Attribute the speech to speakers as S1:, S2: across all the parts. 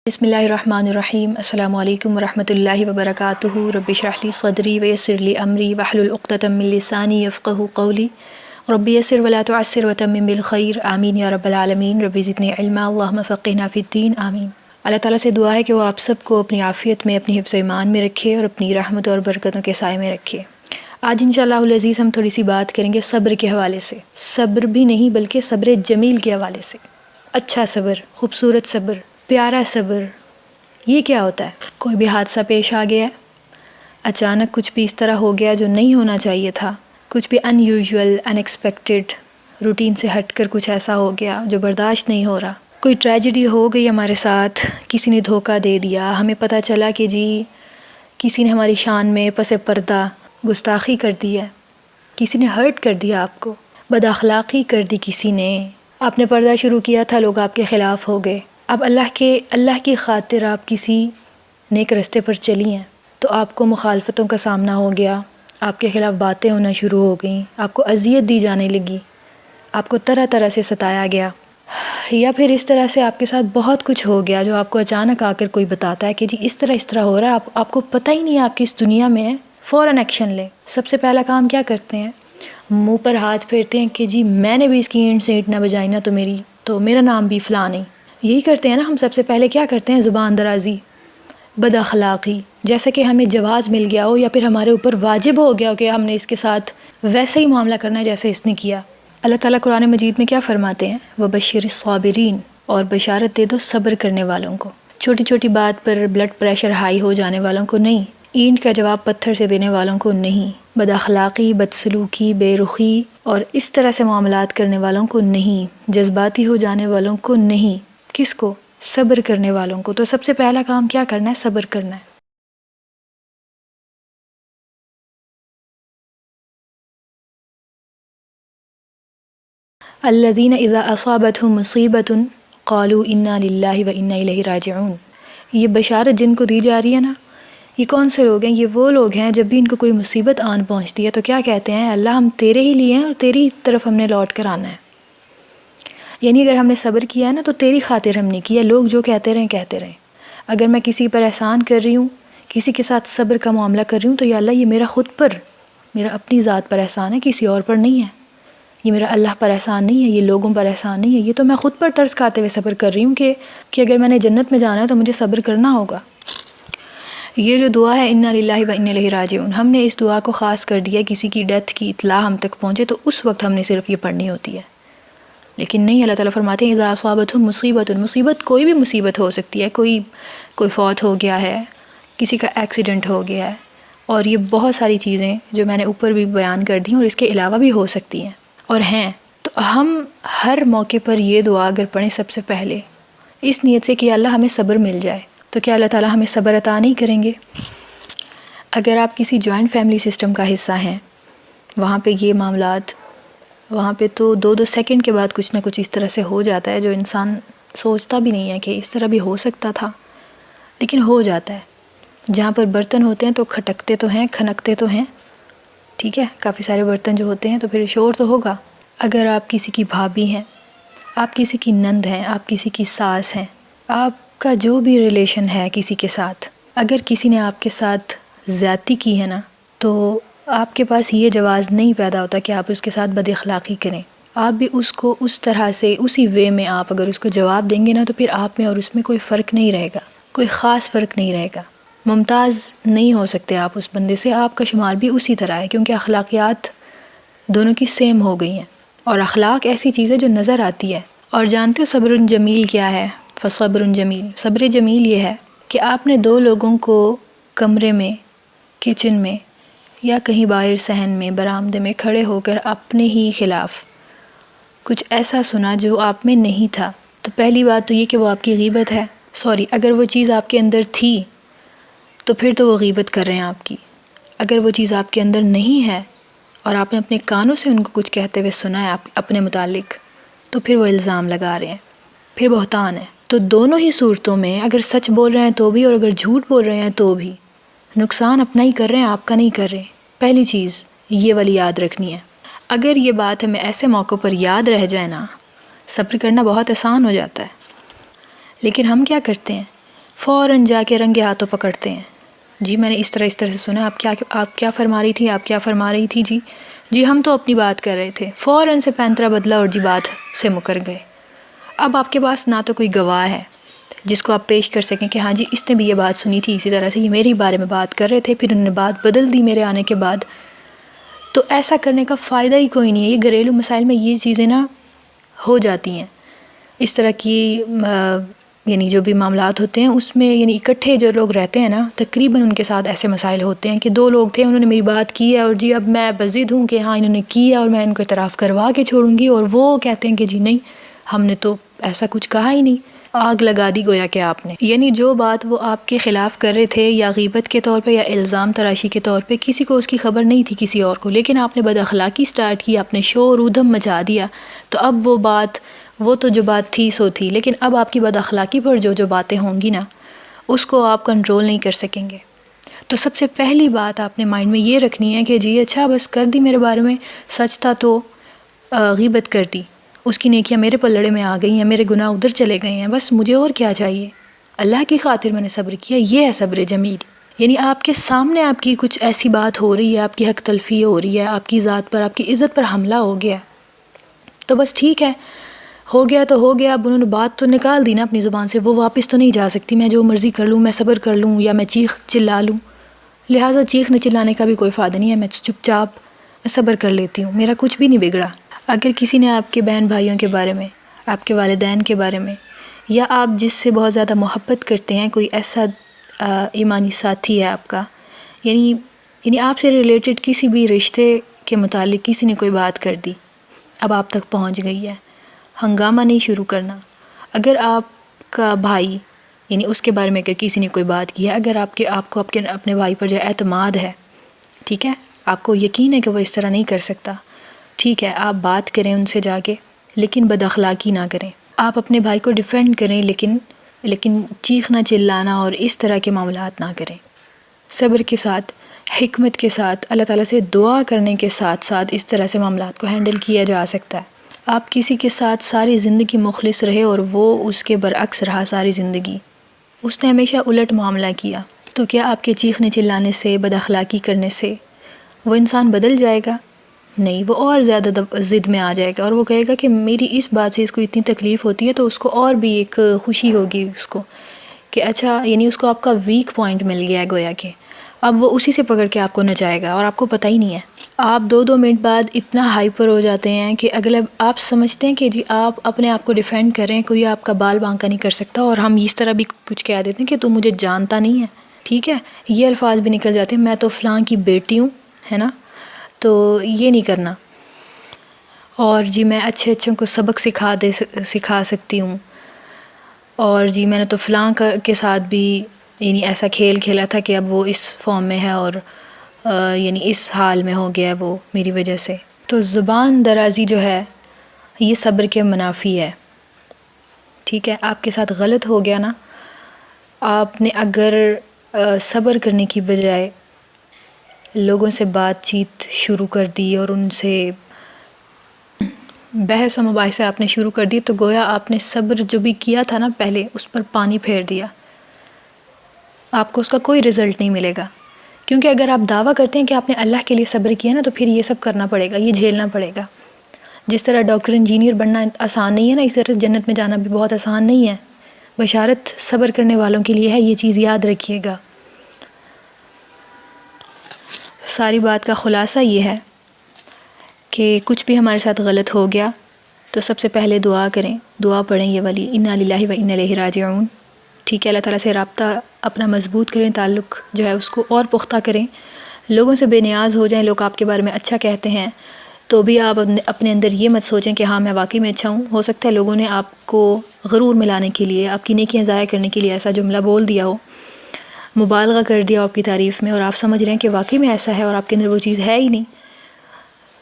S1: بسم اللہ الرحمن الرحیم۔ السلام علیکم ورحمۃ اللہ وبرکاتہ۔ رب اشرح لی صدری ویسر لی امری واحلل عقدۃ من لسانی یفقہوا قولی رب یسر ولا تعسر وتمم بالخیر آمین یا رب العالمین۔ رب زدنی علما اللہم فقہنا فی الدین آمین۔ اللہ تعالیٰ سے دعا ہے کہ وہ آپ سب کو اپنی عافیت میں، اپنی حفظ و ایمان میں رکھے اور اپنی رحمت اور برکتوں کے سائے میں رکھے۔ آج انشاءاللہ العزیز ہم تھوڑی سی بات کریں گے صبر کے حوالے سے، صبر بھی نہیں بلکہ صبر جمیل کے حوالے سے۔ اچھا صبر، خوبصورت صبر، پیارا صبر، یہ کیا ہوتا ہے؟ کوئی بھی حادثہ پیش آ گیا ہے، اچانک کچھ بھی اس طرح ہو گیا جو نہیں ہونا چاہیے تھا، کچھ بھی ان یوزول، ان ایکسپیکٹڈ، روٹین سے ہٹ کر کچھ ایسا ہو گیا جو برداشت نہیں ہو رہا، کوئی ٹریجڈی ہو گئی ہمارے ساتھ، کسی نے دھوکہ دے دیا، ہمیں پتہ چلا کہ جی کسی نے ہماری شان میں پس پردہ گستاخی کر دی ہے، کسی نے ہرٹ کر دیا آپ کو، بد اخلاقی کر دی کسی نے، آپ نے پردہ شروع کیا تھا، لوگ آپ کے خلاف ہو گئے، اب اللہ کی خاطر آپ کسی نیک رستے پر چلی ہیں تو آپ کو مخالفتوں کا سامنا ہو گیا، آپ کے خلاف باتیں ہونا شروع ہو گئیں، آپ کو اذیت دی جانے لگی، آپ کو طرح طرح سے ستایا گیا، یا پھر اس طرح سے آپ کے ساتھ بہت کچھ ہو گیا جو آپ کو اچانک آ کر کوئی بتاتا ہے کہ جی اس طرح ہو رہا ہے، آپ کو پتہ ہی نہیں آپ کس دنیا میں ہیں، فوراً ایکشن لیں۔ سب سے پہلا کام کیا کرتے ہیں؟ منہ پر ہاتھ پھیرتے ہیں کہ جی میں نے بھی اس کی اینٹ سے اینٹ نہ بجائی نا تو میرا نام بھی فلاں نہیں۔ یہی کرتے ہیں نا ہم، سب سے پہلے کیا کرتے ہیں؟ زبان درازی، بد اخلاقی، جیسا کہ ہمیں جواز مل گیا ہو یا پھر ہمارے اوپر واجب ہو گیا ہو کہ ہم نے اس کے ساتھ ویسے ہی معاملہ کرنا ہے جیسے اس نے کیا۔ اللہ تعالیٰ قرآن مجید میں کیا فرماتے ہیں؟ وَبَشِّرِ الصَّابِرِينَ، اور بشارت دے دو صبر کرنے والوں کو۔ چھوٹی چھوٹی بات پر بلڈ پریشر ہائی ہو جانے والوں کو نہیں، اینٹ کا جواب پتھر سے دینے والوں کو نہیں، بد اخلاقی، بدسلوکی، بے رخی اور اس طرح سے معاملات کرنے والوں کو نہیں، جذباتی ہو جانے والوں کو نہیں۔ کس کو؟ صبر کرنے والوں کو۔ تو سب سے پہلا کام کیا کرنا ہے؟ صبر کرنا ہے۔ الذین اذا اصابتهم مصیبۃ قالوا انا للہ وانا الیہ راجعون، یہ بشارت جن کو دی جا رہی ہے نا، یہ کون سے لوگ ہیں؟ یہ وہ لوگ ہیں جب بھی ان کو کوئی مصیبت آن پہنچتی ہے تو کیا کہتے ہیں؟ اللہ ہم تیرے ہی لیے ہیں اور تیری طرف ہم نے لوٹ کر آنا ہے، یعنی اگر ہم نے صبر کیا ہے نا تو تیری خاطر ہم نے کیا، لوگ جو کہتے رہیں۔ اگر میں کسی پر احسان کر رہی ہوں، کسی کے ساتھ صبر کا معاملہ کر رہی ہوں تو یا اللہ یہ میرا اپنی ذات پر احسان ہے، کسی اور پر نہیں ہے، یہ میرا اللہ پر احسان نہیں ہے، یہ لوگوں پر احسان نہیں ہے، یہ تو میں خود پر ترس کھاتے ہوئے صبر کر رہی ہوں کہ اگر میں نے جنت میں جانا ہے تو مجھے صبر کرنا ہوگا۔ یہ جو دعا ہے انا للہ و انا الیہ راجعون، ہم نے اس دعا کو خاص کر دیا کسی کی ڈیتھ کی اطلاع ہم تک پہنچے تو اس وقت ہم نے صرف یہ پڑھنی ہوتی ہے، لیکن نہیں۔ اللہ تعالیٰ فرماتے ہیں اذا اصابتهم مصیبت کوئی بھی مصیبت ہو سکتی ہے، کوئی فوت ہو گیا ہے، کسی کا ایکسیڈنٹ ہو گیا ہے، اور یہ بہت ساری چیزیں جو میں نے اوپر بھی بیان کر دی اور اس کے علاوہ بھی ہو سکتی ہیں اور ہیں، تو ہم ہر موقع پر یہ دعا اگر پڑھیں سب سے پہلے اس نیت سے کہ اللہ ہمیں صبر مل جائے، تو کیا اللہ تعالیٰ ہمیں صبر عطا نہیں کریں گے؟ اگر آپ کسی جوائنٹ فیملی سسٹم کا حصہ ہیں، وہاں پہ یہ معاملات، وہاں پہ تو 2 سیکنڈ کے بعد کچھ نہ کچھ اس طرح سے ہو جاتا ہے جو انسان سوچتا بھی نہیں ہے کہ اس طرح بھی ہو سکتا تھا، لیکن ہو جاتا ہے۔ جہاں پر برتن ہوتے ہیں تو کھٹکتے تو ہیں، کھنکتے تو ہیں، ٹھیک ہے، کافی سارے برتن جو ہوتے ہیں تو پھر شور تو ہوگا۔ اگر آپ کسی کی بھابھی ہیں، آپ کسی کی نند ہیں، آپ کسی کی ساس ہیں، آپ کا جو بھی ریلیشن ہے کسی کے ساتھ، اگر کسی نے آپ کے ساتھ زیادتی کی ہے نا تو آپ کے پاس یہ جواز نہیں پیدا ہوتا کہ آپ اس کے ساتھ بد اخلاقی کریں، آپ بھی اس کو اس طرح سے اسی وے میں آپ اگر اس کو جواب دیں گے نا تو پھر آپ میں اور اس میں کوئی فرق نہیں رہے گا، کوئی خاص فرق نہیں رہے گا، ممتاز نہیں ہو سکتے آپ اس بندے سے، آپ کا شمار بھی اسی طرح ہے، کیونکہ اخلاقیات دونوں کی سیم ہو گئی ہیں، اور اخلاق ایسی چیز ہے جو نظر آتی ہے۔ اور جانتے ہو صبر جمیل کیا ہے؟ فصبر جمیل، صبر جمیل یہ ہے کہ آپ نے 2 لوگوں کو کمرے میں، کچن میں یا کہیں باہر صحن میں، برآمدے میں کھڑے ہو کر اپنے ہی خلاف کچھ ایسا سنا جو آپ میں نہیں تھا، تو پہلی بات تو یہ کہ وہ آپ کی غیبت ہے، اگر وہ چیز آپ کے اندر تھی تو پھر تو وہ غیبت کر رہے ہیں آپ کی، اگر وہ چیز آپ کے اندر نہیں ہے اور آپ نے اپنے کانوں سے ان کو کچھ کہتے ہوئے سنا ہے اپنے متعلق، تو پھر وہ الزام لگا رہے ہیں، پھر بہتان ہے۔ تو دونوں ہی صورتوں میں اگر سچ بول رہے ہیں تو بھی اور اگر جھوٹ بول رہے ہیں تو بھی نقصان اپنا ہی کر رہے ہیں، آپ کا نہیں کر رہے۔ پہلی چیز یہ والی یاد رکھنی ہے۔ اگر یہ بات ہمیں ایسے موقع پر یاد رہ جائے نا، صبر کرنا بہت آسان ہو جاتا ہے، لیکن ہم کیا کرتے ہیں؟ فوراً جا کے رنگے ہاتھوں پکڑتے ہیں. جی میں نے اس طرح سے سنا، آپ کیا فرما رہی تھی، آپ کیا فرما رہی تھی؟ جی ہم تو اپنی بات کر رہے تھے. فوراً سے پینترا بدلا اور جی بات سے مکر گئے. اب آپ کے پاس نہ تو کوئی گواہ ہے جس کو آپ پیش کر سکیں کہ ہاں جی اس نے بھی یہ بات سنی تھی، اسی طرح سے یہ میرے بارے میں بات کر رہے تھے، پھر انہوں نے بات بدل دی میرے آنے کے بعد. تو ایسا کرنے کا فائدہ ہی کوئی نہیں ہے. یہ گھریلو مسائل میں یہ چیزیں نا ہو جاتی ہیں. اس طرح کی یعنی جو بھی معاملات ہوتے ہیں اس میں یعنی اکٹھے جو لوگ رہتے ہیں نا، تقریباً ان کے ساتھ ایسے مسائل ہوتے ہیں کہ دو لوگ تھے، انہوں نے میری بات کی ہے اور جی اب میں بضد ہوں کہ ہاں انہوں نے کی ہے اور میں ان کو اعتراف کروا کے چھوڑوں گی، اور وہ کہتے ہیں کہ جی نہیں ہم نے تو ایسا کچھ کہا ہی نہیں. آگ لگا دی گویا کہ آپ نے. یعنی جو بات وہ آپ کے خلاف کر رہے تھے یا غیبت کے طور پہ یا الزام تراشی کے طور پہ، کسی کو اس کی خبر نہیں تھی کسی اور کو، لیکن آپ نے بد اخلاقی سٹارٹ کی، آپ نے شور ودھم مچا دیا. تو اب وہ تو جو بات تھی سو تھی، لیکن اب آپ کی بد اخلاقی پر جو باتیں ہوں گی نا اس کو آپ کنٹرول نہیں کر سکیں گے. تو سب سے پہلی بات آپ نے مائنڈ میں یہ رکھنی ہے کہ جی اچھا بس کر دی میرے بارے میں، سچ تھا تو غیبت کر دی، اس کی نیکیاں میرے پلڑے میں آ گئی ہیں، میرے گناہ ادھر چلے گئے ہیں، بس مجھے اور کیا چاہیے؟ اللہ کی خاطر میں نے صبر کیا، یہ ہے صبر جمیل. یعنی آپ کے سامنے آپ کی کچھ ایسی بات ہو رہی ہے، آپ کی حق تلفی ہو رہی ہے، آپ کی ذات پر آپ کی عزت پر حملہ ہو گیا، تو بس ٹھیک ہے، ہو گیا تو ہو گیا. اب انہوں نے بات تو نکال دی نا اپنی زبان سے، وہ واپس تو نہیں جا سکتی. میں جو مرضی کر لوں، میں صبر کر لوں یا میں چیخ چلا لوں، لہٰذا چیخنے چلانے کا بھی کوئی فائدہ نہیں ہے. میں چپ چاپ صبر کر لیتی ہوں، میرا کچھ بھی نہیں بگڑا. اگر کسی نے آپ کے بہن بھائیوں کے بارے میں، آپ کے والدین کے بارے میں، یا آپ جس سے بہت زیادہ محبت کرتے ہیں، کوئی ایسا ایمانی ساتھی ہے آپ کا، یعنی آپ سے ریلیٹڈ کسی بھی رشتے کے متعلق کسی نے کوئی بات کر دی، اب آپ تک پہنچ گئی ہے، ہنگامہ نہیں شروع کرنا. اگر آپ کا بھائی یعنی اس کے بارے میں اگر کسی نے کوئی بات کی ہے، اگر آپ کو اپنے بھائی پر جو اعتماد ہے، ٹھیک ہے، آپ کو یقین ہے کہ وہ اس طرح نہیں کر سکتا، ٹھیک ہے، آپ بات کریں ان سے جا کے، لیکن بد اخلاقی نہ کریں. آپ اپنے بھائی کو ڈیفینڈ کریں، لیکن چیخنا چلانا اور اس طرح کے معاملات نہ کریں. صبر کے ساتھ، حکمت کے ساتھ، اللہ تعالیٰ سے دعا کرنے کے ساتھ ساتھ اس طرح سے معاملات کو ہینڈل کیا جا سکتا ہے. آپ کسی کے ساتھ ساری زندگی مخلص رہے اور وہ اس کے برعکس رہا ساری زندگی، اس نے ہمیشہ الٹ معاملہ کیا، تو کیا آپ کے چیخنے چلانے سے، بد اخلاقی کرنے سے وہ انسان بدل جائے گا؟ نہیں، وہ اور زیادہ ضد میں آ جائے گا اور وہ کہے گا کہ میری اس بات سے اس کو اتنی تکلیف ہوتی ہے، تو اس کو اور بھی ایک خوشی ہوگی اس کو کہ اچھا، یعنی اس کو آپ کا ویک پوائنٹ مل گیا ہے گویا کہ، اب وہ اسی سے پکڑ کے آپ کو نچائے گا اور آپ کو پتہ ہی نہیں ہے. آپ 2 منٹ بعد اتنا ہائپر ہو جاتے ہیں کہ اگلا آپ سمجھتے ہیں کہ جی آپ اپنے آپ کو ڈیفینڈ کریں، کوئی آپ کا بال بانکا نہیں کر سکتا، اور ہم اس طرح بھی کچھ کہہ دیتے ہیں کہ تو مجھے جانتا نہیں ہے، ٹھیک ہے، یہ الفاظ بھی نکل جاتے ہیں، میں تو فلاں کی بیٹی ہوں، ہے نا، تو یہ نہیں کرنا. اور جی میں اچھوں کو سبق سکھا سکتی ہوں، اور جی میں نے تو فلاں کے ساتھ بھی یعنی ایسا کھیل کھیلا تھا کہ اب وہ اس فارم میں ہے اور یعنی اس حال میں ہو گیا ہے وہ میری وجہ سے. تو زبان درازی جو ہے یہ صبر کے منافی ہے، ٹھیک ہے. آپ کے ساتھ غلط ہو گیا نا، آپ نے اگر صبر کرنے کی بجائے لوگوں سے بات چیت شروع کر دی اور ان سے بحث و مباحثہ آپ نے شروع کر دی، تو گویا آپ نے صبر جو بھی کیا تھا نا پہلے، اس پر پانی پھیر دیا، آپ کو اس کا کوئی رزلٹ نہیں ملے گا. کیونکہ اگر آپ دعویٰ کرتے ہیں کہ آپ نے اللہ کے لیے صبر کیا نا، تو پھر یہ سب کرنا پڑے گا، یہ جھیلنا پڑے گا. جس طرح ڈاکٹر انجینئر بننا آسان نہیں ہے نا، اس طرح جنت میں جانا بھی بہت آسان نہیں ہے. بشارت صبر کرنے والوں کے لیے ہے، یہ چیز یاد رکھیے گا. ساری بات کا خلاصہ یہ ہے کہ کچھ بھی ہمارے ساتھ غلط ہو گیا تو سب سے پہلے دعا کریں، دعا پڑھیں یہ والی، انا للہ و انا الیہ راجعون، ٹھیک ہے. اللہ تعالیٰ سے رابطہ اپنا مضبوط کریں، تعلق جو ہے اس کو اور پختہ کریں، لوگوں سے بے نیاز ہو جائیں. لوگ آپ کے بارے میں اچھا کہتے ہیں تو بھی آپ اپنے اندر یہ مت سوچیں کہ ہاں میں واقعی میں اچھا ہوں. ہو سکتا ہے لوگوں نے آپ کو غرور میں لانے کے لیے، آپ کی نیکیاں ضائع کرنے کے لیے ایسا جملہ بول دیا ہو، مبالغہ کر دیا آپ کی تعریف میں، اور آپ سمجھ رہے ہیں کہ واقعی میں ایسا ہے اور آپ کے اندر وہ چیز ہے ہی نہیں.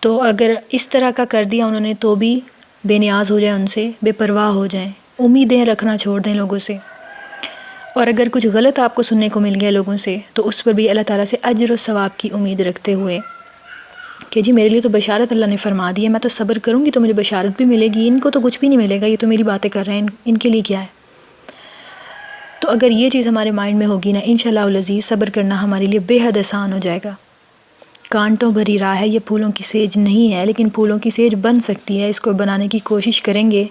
S1: تو اگر اس طرح کا کر دیا انہوں نے تو بھی بے نیاز ہو جائیں، ان سے بے پرواہ ہو جائیں، امیدیں رکھنا چھوڑ دیں لوگوں سے. اور اگر کچھ غلط آپ کو سننے کو مل گیا لوگوں سے، تو اس پر بھی اللہ تعالیٰ سے اجر و ثواب کی امید رکھتے ہوئے کہ جی میرے لیے تو بشارت اللہ نے فرما دی ہے، میں تو صبر کروں گی تو مجھے بشارت بھی ملے گی، ان کو تو کچھ بھی نہیں ملے گا، یہ تو میری باتیں کر رہے ہیں، ان کے لیے کیا ہے. تو اگر یہ چیز ہمارے مائنڈ میں ہوگی نا، انشاءاللہ العزیز صبر کرنا ہمارے لیے بے حد آسان ہو جائے گا۔ کانٹوں بھری راہ ہے، یہ پھولوں کی سیج نہیں ہے، لیکن پھولوں کی سیج بن سکتی ہے۔ اس کو بنانے کی کوشش کریں گے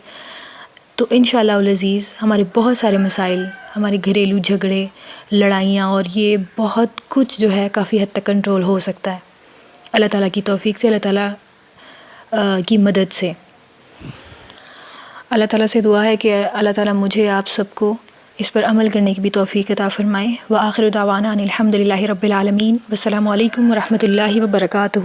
S1: تو انشاءاللہ العزیز ہمارے بہت سارے مسائل، ہمارے گھریلو جھگڑے، لڑائیاں اور یہ بہت کچھ جو ہے کافی حد تک کنٹرول ہو سکتا ہے، اللہ تعالیٰ کی توفیق سے، اللہ تعالیٰ کی مدد سے۔ اللہ تعالیٰ سے دعا ہے کہ اللہ تعالیٰ مجھے آپ سب کو اس پر عمل کرنے کی بھی توفیق عطا فرمائے۔ وآخر دعوانا ان الحمد للہ رب العالمین، والسلام علیکم ورحمۃ اللہ وبرکاتہ۔